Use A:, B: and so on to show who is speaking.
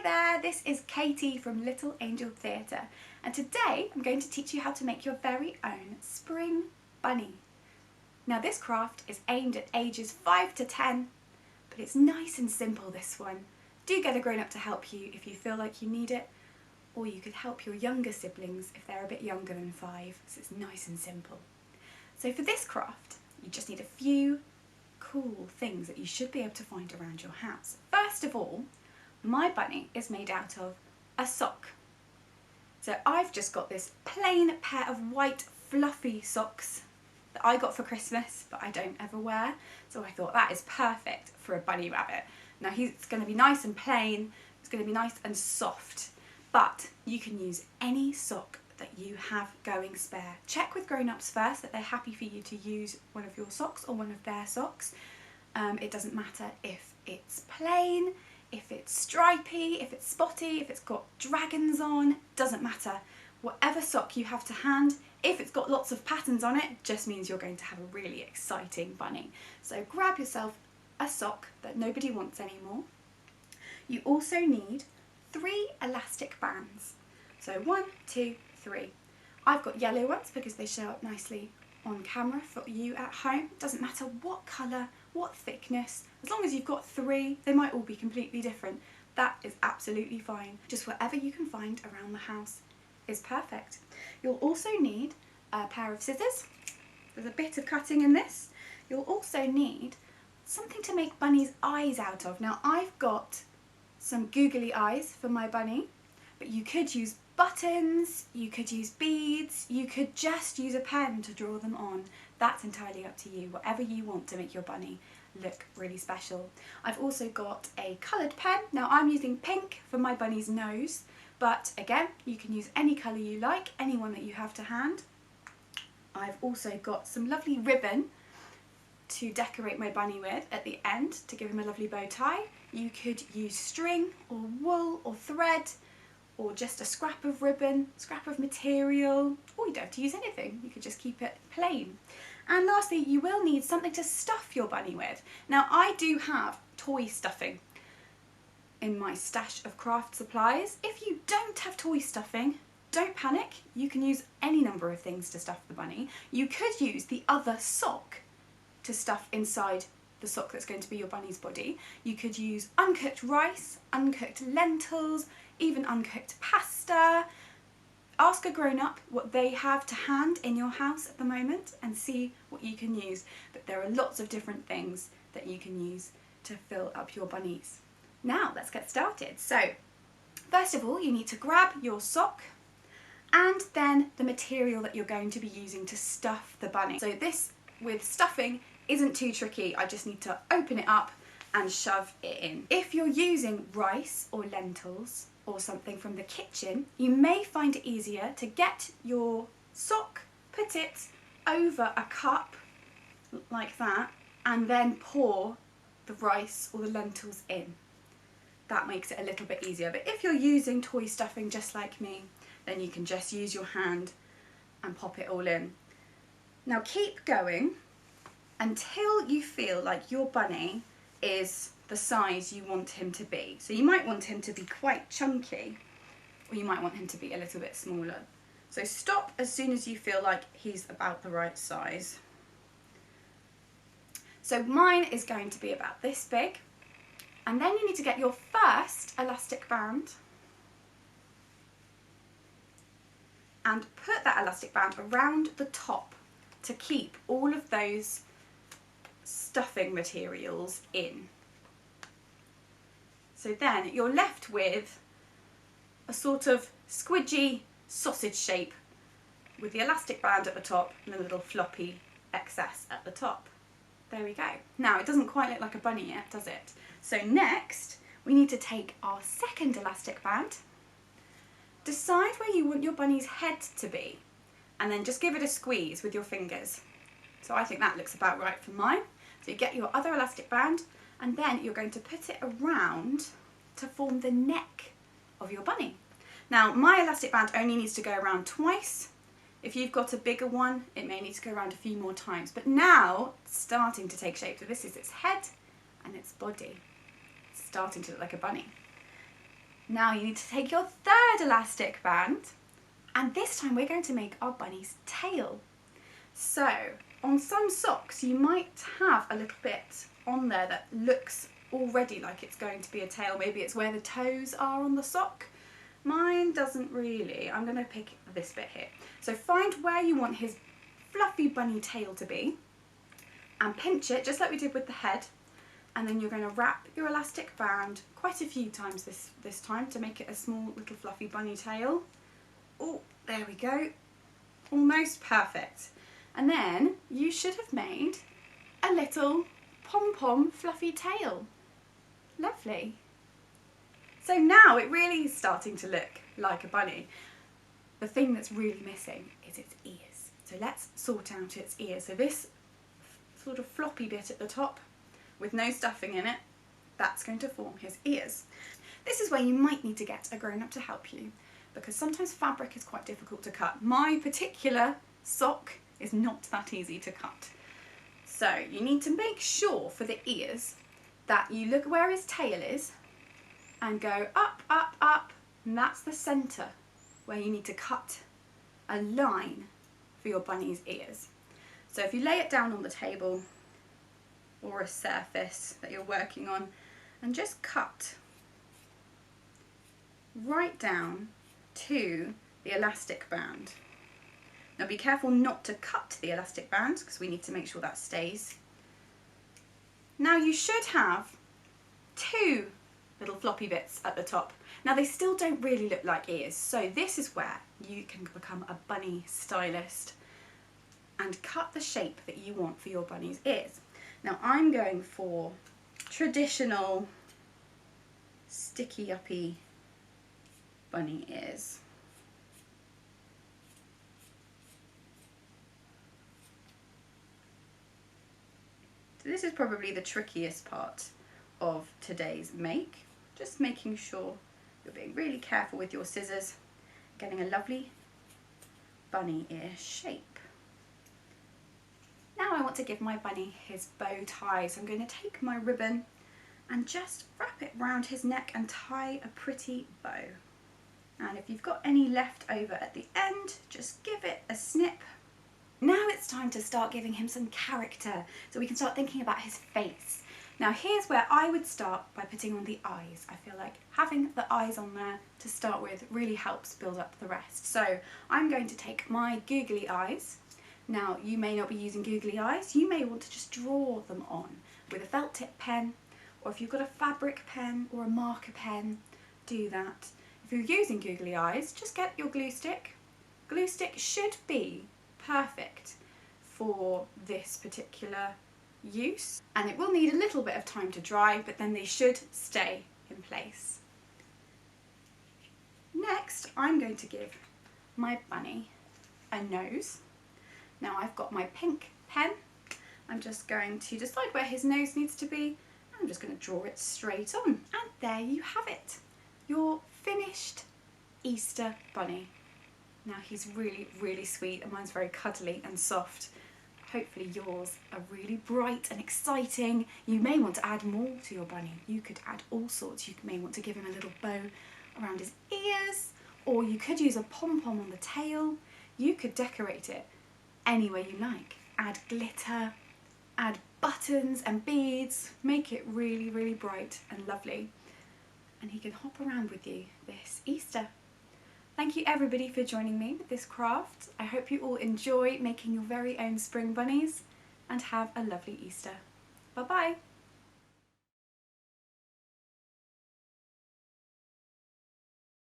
A: there, this is Katie from Little Angel Theatre, and today I'm going to teach you how to make your very own spring bunny. Now this craft is aimed at ages 5 to 10, but it's nice and simple, this one. Do get a grown-up to help you if you feel like you need it, or you could help your younger siblings if they're a bit younger than 5, so it's nice and simple. So for this craft, you just need a few cool things that you should be able to find around your house. First of all, my bunny is made out of a sock. So I've just got this plain pair of white fluffy socks that I got for Christmas, but I don't ever wear. So I thought that is perfect for a bunny rabbit. Now it's going to be nice and plain, it's going to be nice and soft, but you can use any sock that you have going spare. Check with grown-ups first that they're happy for you to use one of your socks or one of their socks. It doesn't matter if it's plain, if it's stripy, if it's spotty, if it's got dragons on, doesn't matter. Whatever sock you have to hand, if it's got lots of patterns on it, just means you're going to have a really exciting bunny. So grab yourself a sock that nobody wants anymore. You also need 3 elastic bands. So 1, 2, 3. I've got yellow ones because they show up nicely on camera for you at home. Doesn't matter what colour, what thickness, as long as you've got 3, they might all be completely different. That is absolutely fine. Just whatever you can find around the house is perfect. You'll also need a pair of scissors. There's a bit of cutting in this. You'll also need something to make bunny's eyes out of. Now I've got some googly eyes for my bunny, but you could use buttons, you could use beads, you could just use a pen to draw them on. That's entirely up to you, whatever you want to make your bunny look really special. I've also got a coloured pen. Now I'm using pink for my bunny's nose, but again, you can use any colour you like, any one that you have to hand. I've also got some lovely ribbon to decorate my bunny with at the end to give him a lovely bow tie. You could use string or wool or thread, or just a scrap of ribbon, scrap of material, or you don't have to use anything, you could just keep it plain. And lastly, you will need something to stuff your bunny with. Now I do have toy stuffing in my stash of craft supplies. If you don't have toy stuffing, don't panic, you can use any number of things to stuff the bunny. You could use the other sock to stuff inside the sock that's going to be your bunny's body. You could use uncooked rice, uncooked lentils, even uncooked pasta. Ask a grown-up what they have to hand in your house at the moment and see what you can use. But there are lots of different things that you can use to fill up your bunnies. Now let's get started. So first of all, you need to grab your sock and then the material that you're going to be using to stuff the bunny. So this with stuffing isn't too tricky. I just need to open it up and shove it in. If you're using rice or lentils or something from the kitchen, you may find it easier to get your sock, put it over a cup like that, and then pour the rice or the lentils in. That makes it a little bit easier. But if you're using toy stuffing just like me, then you can just use your hand and pop it all in. Now keep going until you feel like your bunny is the size you want him to be. So you might want him to be quite chunky, or you might want him to be a little bit smaller. So stop as soon as you feel like he's about the right size. So mine is going to be about this big, and then you need to get your first elastic band and put that elastic band around the top to keep all of those stuffing materials in. So then you're left with a sort of squidgy sausage shape with the elastic band at the top and a little floppy excess at the top. There we go. Now it doesn't quite look like a bunny yet, does it? So next we need to take our second elastic band, decide where you want your bunny's head to be, and then just give it a squeeze with your fingers. So I think that looks about right for mine. So you get your other elastic band and then you're going to put it around to form the neck of your bunny. Now my elastic band only needs to go around twice. If you've got a bigger one, it may need to go around a few more times. But now it's starting to take shape. So this is its head and its body. It's starting to look like a bunny. Now you need to take your third elastic band, and this time we're going to make our bunny's tail. So on some socks you might have a little bit on there that looks already like it's going to be a tail. Maybe it's where the toes are on the sock. Mine doesn't really. I'm going to pick this bit here. So find where you want his fluffy bunny tail to be and pinch it just like we did with the head, and then you're going to wrap your elastic band quite a few times this time to make it a small little fluffy bunny tail. Oh, there we go. Almost perfect. And then you should have made a little pom-pom fluffy tail. Lovely. So now it really is starting to look like a bunny. The thing that's really missing is its ears. So let's sort out its ears. So this sort of floppy bit at the top with no stuffing in it, that's going to form his ears. This is where you might need to get a grown-up to help you, because sometimes fabric is quite difficult to cut. My particular sock is not that easy to cut. So you need to make sure for the ears that you look where his tail is and go up, up, up, and that's the centre where you need to cut a line for your bunny's ears. So if you lay it down on the table or a surface that you're working on and just cut right down to the elastic band. Now be careful not to cut the elastic band because we need to make sure that stays. Now you should have two little floppy bits at the top. Now they still don't really look like ears, so this is where you can become a bunny stylist and cut the shape that you want for your bunny's ears. Now I'm going for traditional sticky uppy bunny ears. So this is probably the trickiest part of today's make. Just making sure you're being really careful with your scissors, getting a lovely bunny ear shape. Now I want to give my bunny his bow tie, so I'm going to take my ribbon and just wrap it round his neck and tie a pretty bow. And if you've got any left over at the end, just give it a snip. Now it's time to start giving him some character, so we can start thinking about his face. Now here's where I would start by putting on the eyes. I feel like having the eyes on there to start with really helps build up the rest. So I'm going to take my googly eyes. Now you may not be using googly eyes, you may want to just draw them on with a felt tip pen, or if you've got a fabric pen or a marker pen, do that. If you're using googly eyes, just get your glue stick. Glue stick should be perfect for this particular use, and it will need a little bit of time to dry, but then they should stay in place. Next, I'm going to give my bunny a nose. Now I've got my pink pen. I'm just going to decide where his nose needs to be. I'm just going to draw it straight on, and there you have it. Your finished Easter bunny. Now he's really, really sweet, and mine's very cuddly and soft. Hopefully yours are really bright and exciting. You may want to add more to your bunny. You could add all sorts. You may want to give him a little bow around his ears, or you could use a pom-pom on the tail. You could decorate it any way you like. Add glitter, add buttons and beads, make it really, really bright and lovely. And he can hop around with you this Easter. Thank you everybody for joining me with this craft. I hope you all enjoy making your very own spring bunnies and have a lovely Easter. Bye bye!